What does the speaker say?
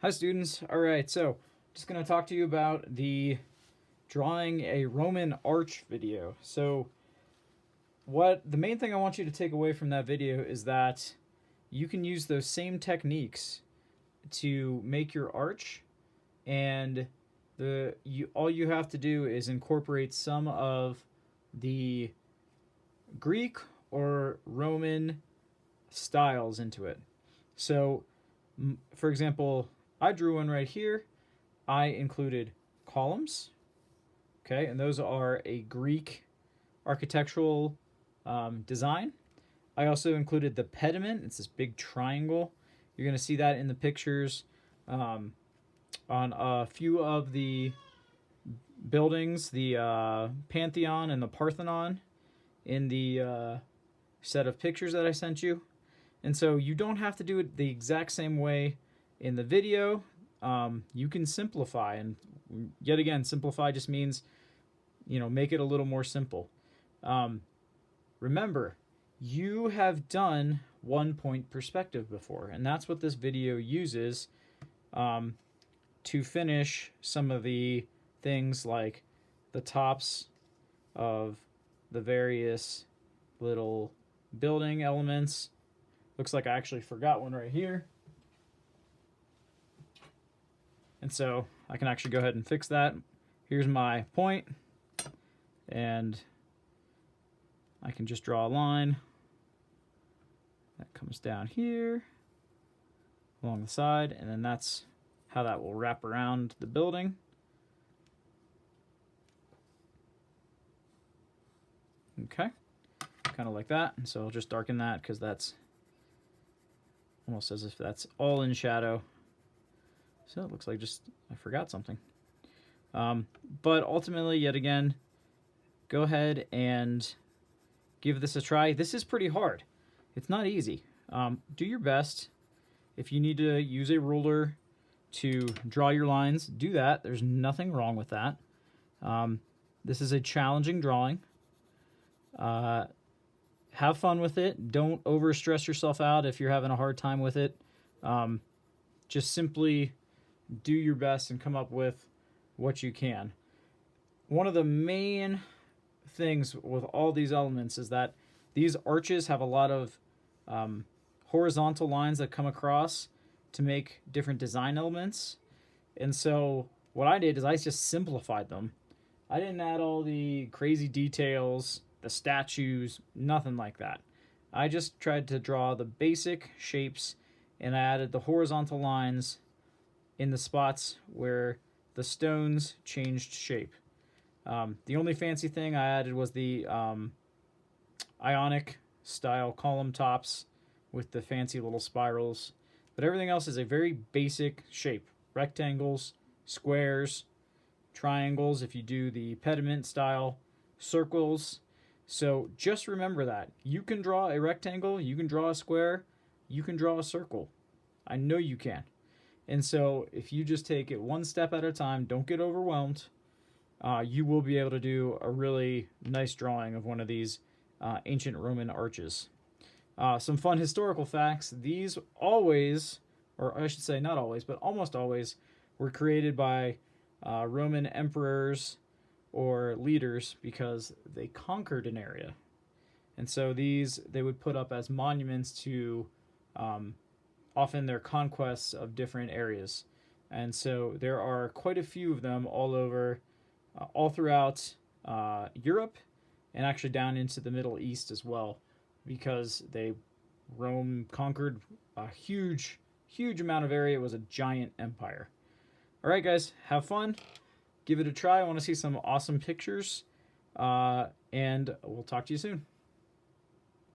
Hi students. All right, so just going to talk to you about the drawing a Roman arch video. So what the main thing I want you to take away from that video is that you can use those same techniques to make your arch, and all you have to do is incorporate some of the Greek or Roman styles into it. So for example, I drew one right here. I included columns, okay, and those are a Greek architectural design. I also included the pediment. It's this big triangle. You're going to see that in the pictures on a few of the buildings, the Pantheon and the Parthenon, in the set of pictures that I sent you. And so you don't have to do it the exact same way in the video. You can simplify, and yet again, simplify just means, make it a little more simple. Remember, you have done 1-point perspective before, and that's what this video uses to finish some of the things like the tops of the various little building elements. Looks like I actually forgot one right here. And so I can actually go ahead and fix that. Here's my point, and I can just draw a line that comes down here along the side, and then that's how that will wrap around the building. Okay, kind of like that. And so I'll just darken that because that's almost as if that's all in shadow. So it looks like just I forgot something. But ultimately, yet again, go ahead and give this a try. This is pretty hard. It's not easy. Do your best. If you need to use a ruler to draw your lines, do that. There's nothing wrong with that. This is a challenging drawing. Have fun with it. Don't overstress yourself out if you're having a hard time with it. Just simply do your best and come up with what you can. One of the main things with all these elements is that these arches have a lot of horizontal lines that come across to make different design elements. And so what I did is I just simplified them. I didn't add all the crazy details, the statues, nothing like that. I just tried to draw the basic shapes, and I added the horizontal lines in the spots where the stones changed shape. The only fancy thing I added was the Ionic style column tops with the fancy little spirals. But everything else is a very basic shape. Rectangles, squares, triangles if you do the pediment style, circles. So just remember that. You can draw a rectangle, you can draw a square, you can draw a circle. I know you can. And so if you just take it one step at a time, don't get overwhelmed, you will be able to do a really nice drawing of one of these ancient Roman arches. Some fun historical facts. These always, or I should say not always, but almost always, were created by Roman emperors or leaders because they conquered an area. And so these they would put up as monuments to often their conquests of different areas. And so there are quite a few of them all over, all throughout Europe, and actually down into the Middle East as well, because Rome conquered a huge amount of area. It was a giant empire. All right, guys, have fun. Give it a try. I want to see some awesome pictures, and we'll talk to you soon.